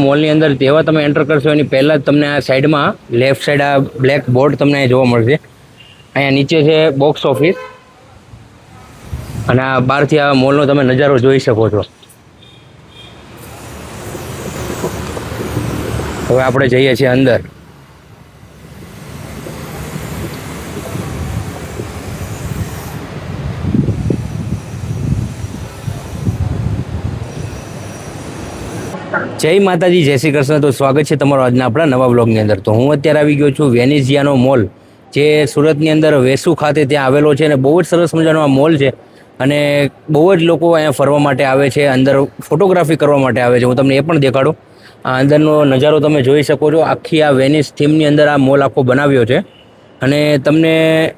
મોલની અંદર જેવા તમે એન્ટર કરશો એની પહેલાં જ તમને આ સાઈડમાં લેફ્ટ સાઈડ આ બ્લેક બોર્ડ તમને જોવા મળશે. અહીંયા નીચે છે બોક્સ ઓફિસ અને આ બહારથી આ મોલનો તમે નજારો જોઈ શકો છો. હવે આપણે જઈએ છીએ અંદર. જય માતાજી, જય શ્રી કૃષ્ણ. તો સ્વાગત છે તમારો આજના આપણા નવા બ્લોગની અંદર. તો હું અત્યારે આવી ગયો છું વેનેઝિયાનો મોલ, જે સુરતની અંદર વેસુ ખાતે ત્યાં આવેલો છે અને બહુ જ સરસ મજાનો આ મોલ છે અને બહુ જ લોકો અહીંયા ફરવા માટે આવે છે, અંદર ફોટોગ્રાફી કરવા માટે આવે છે. હું તમને એ પણ દેખાડું. આ અંદરનો નજારો તમે જોઈ શકો છો. આખી આ વેનિસ થીમની અંદર આ મોલ આખો બનાવ્યો છે અને તમને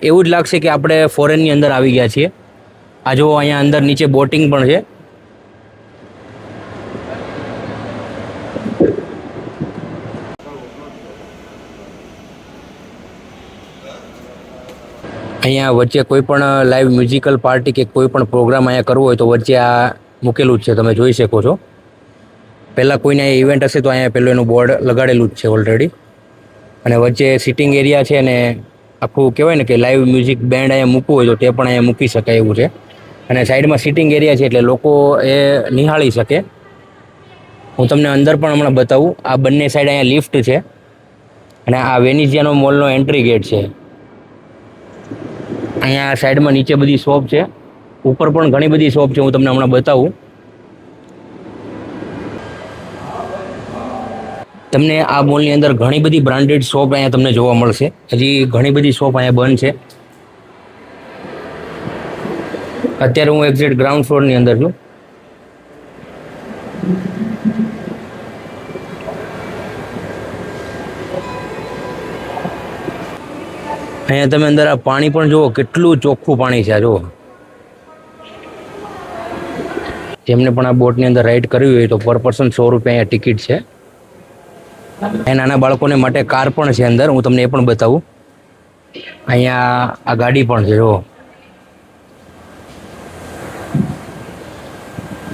એવું જ લાગશે કે આપણે ફોરેનની અંદર આવી ગયા છીએ. આ જો અહીંયા અંદર નીચે બોટિંગ પણ છે. અહીંયા વચ્ચે કોઈ પણ લાઈવ મ્યુઝિકલ પાર્ટી કે કોઈ પણ પ્રોગ્રામ અહીંયા કરવો હોય તો વચ્ચે આ મૂકેલું જ છે, તમે જોઈ શકો છો. પહેલાં કોઈને ઇવેન્ટ હશે તો અહીંયા પહેલું એનું બોર્ડ લગાડેલું જ છે ઓલરેડી. અને વચ્ચે સિટિંગ એરિયા છે અને આખું કહેવાય ને કે લાઈવ મ્યુઝિક બેન્ડ અહીંયા મૂકવું હોય તો તે પણ અહીંયા મૂકી શકાય એવું છે. અને સાઈડમાં સિટિંગ એરિયા છે એટલે લોકો એ નિહાળી શકે. હું તમને અંદર પણ હમણાં બતાવું. આ બંને સાઈડ અહીંયા લિફ્ટ છે અને આ વેનેઝિયાનો મોલનો એન્ટ્રી ગેટ છે. અહીંયા સાઈડમાં નીચે બધી શોપ છે, ઉપર પણ ઘણી બધી શોપ છે, હું તમને હમણાં બતાવું. તમને આ મોલની અંદર ઘણી બધી બ્રાન્ડેડ શોપ અહીંયા તમને જોવા મળશે. હજી ઘણી બધી શોપ અહીંયા બંધ છે. અત્યારે હું એક્ઝેક્ટ ગ્રાઉન્ડ ફ્લોરની અંદર છું. અહીંયા તમે અંદર આ પાણી પણ જુઓ, કેટલું ચોખ્ખું પાણી છે. આ જુઓ, જેમને પણ આ બોટની અંદર રાઈડ કરવી હોય તો પર પર્સન 100 રૂપિયા અહીંયા ટિકિટ છે. એ નાના બાળકોને માટે કાર પણ છે અંદર, હું તમને એ પણ બતાવું. અહીંયા આ ગાડી પણ છે જુઓ.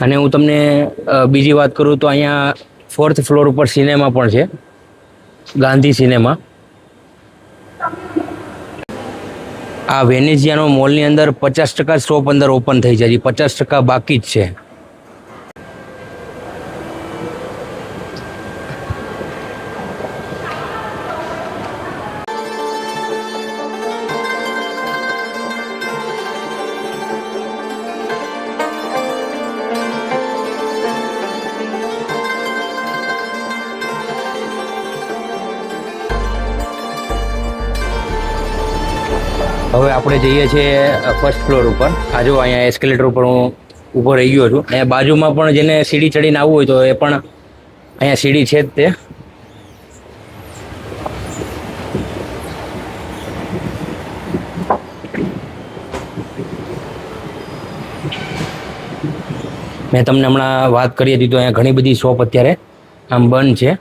અને હું તમને બીજી વાત કરું તો અહીંયા 4th ફ્લોર ઉપર સિનેમા પણ છે, ગાંધી સિનેમા. આ વેનેઝિયાનો મોલની અંદર 50% શોપ અંદર ઓપન થઈ છે, હજી 50% બાકી જ છે. હવે આપણે જઈએ છીએ 1st ફ્લોર ઉપર. આ જો અહીંયા એસ્કેલેટર ઉપર હું ઊભો રહી ગયો છું. અહીંયા બાજુમાં પણ જેને સીડી ચડીને આવવું હોય તો એ પણ અહીંયા સીડી છે જ તે. મેં તમને હમણાં વાત કરી હતી તો અહીંયા ઘણી બધી શોપ અત્યારે આમ બંધ છે.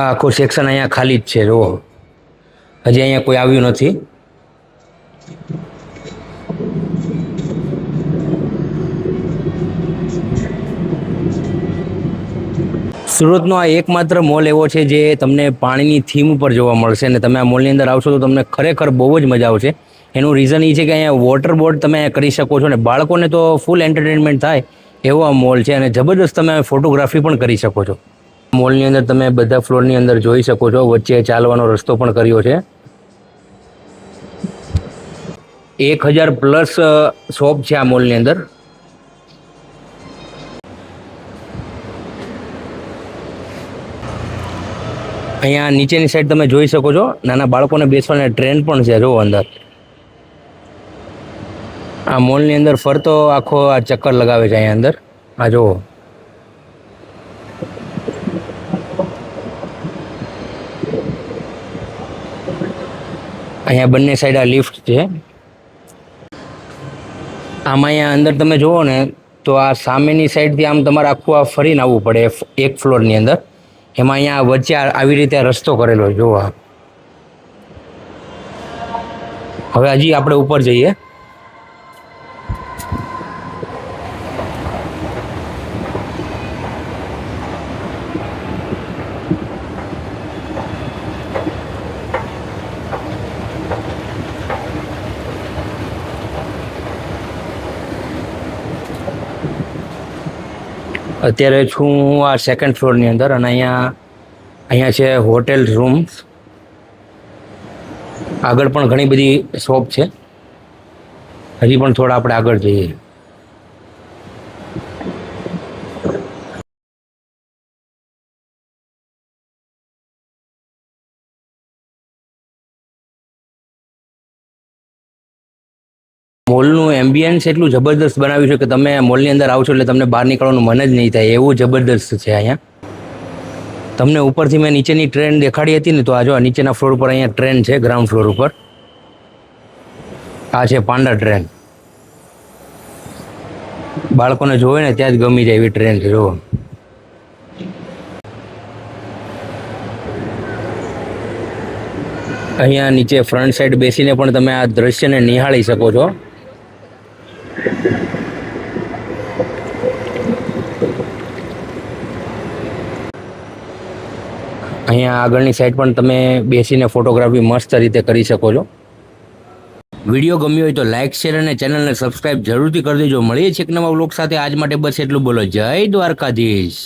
આ આખું સેક્શન અહીંયા ખાલી જ છે જુઓ, હજી અહીંયા કોઈ આવ્યું નથી. સુરતનો આ એકમાત્ર મોલ એવો છે જે તમને પાણીની થીમ ઉપર જોવા મળશે અને તમે આ મોલની અંદર આવશો તો તમને ખરેખર બહુ જ મજા આવશે. એનું રીઝન એ છે કે અહીંયા વોટર બોર્ડ તમે કરી શકો છો ને બાળકોને તો ફૂલ એન્ટરટેનમેન્ટ થાય એવો આ મોલ છે અને જબરદસ્ત તમે ફોટોગ્રાફી પણ કરી શકો છો. મોલની અંદર તમે બધા ફ્લોરની અંદર જોઈ શકો છો, વચ્ચે ચાલવાનો રસ્તો પણ કર્યો છે. 1000+ શોપ છે આ મોલની અંદર. અહીંયા નીચેની સાઈડ તમે જોઈ શકો છો નાના બાળકોને બેસવાના ટ્રેન પણ છે જો અંદર. આ મોલની અંદર ફરતો આખો આ ચક્કર લગાવે છે અહીંયા અંદર. આ જુઓ, અહીંયા બંને સાઈડ આ લિફ્ટ છે. આમાં અહીંયા અંદર તમે જુઓ ને તો આ સામેની સાઈડથી આમ તમારે આખું આ ફરીને આવવું પડે એક ફ્લોરની અંદર. એમાં અહીંયા વચ્ચે આવી રીતે રસ્તો કરેલો જોવા. હવે હજી આપણે ઉપર જઈએ. અત્યારે છું હું આ સેકન્ડ ફ્લોરની અંદર અને અહીંયા છે હોટેલ રૂમ્સ. આગળ પણ ઘણી બધી શોપ છે. હજી પણ થોડા આપણે આગળ જઈએ. મોલનું એમ્બિયન્સ એટલું જબરદસ્ત બનાવ્યું છે કે તમે મોલની અંદર આવશો એટલે તમને બહાર નીકળવાનું મન જ નહીં થાય, એવું જબરદસ્ત છે અહીંયા. તમને ઉપરથી મેં નીચેની ટ્રેન દેખાડી હતી ને, તો આ જો નીચેના ફ્લોર ઉપર અહીંયા ટ્રેન છે, ગ્રાઉન્ડ ફ્લોર ઉપર. આ છે પાંડા ટ્રેન. બાળકોને જોવે ને ત્યાં જ ગમી જાય એવી ટ્રેન છે. જુઓ, અહીંયા નીચે ફ્રન્ટ સાઈડ બેસીને પણ તમે આ દ્રશ્યને નિહાળી શકો છો. અહીંયા આગળની સાઈડ પણ તમે બેસીને ફોટોગ્રાફી મસ્ત રીતે કરી શકો છો. વિડીયો ગમ્યો હોય તો લાઇક, શેર અને ચેનલને સબસ્ક્રાઇબ જરૂરથી કરી દેજો. મળીએ છીએ એક નવા વ્લોગ સાથે. આજ માટે બસ એટલું. બોલો જય દ્વારકાધીશ.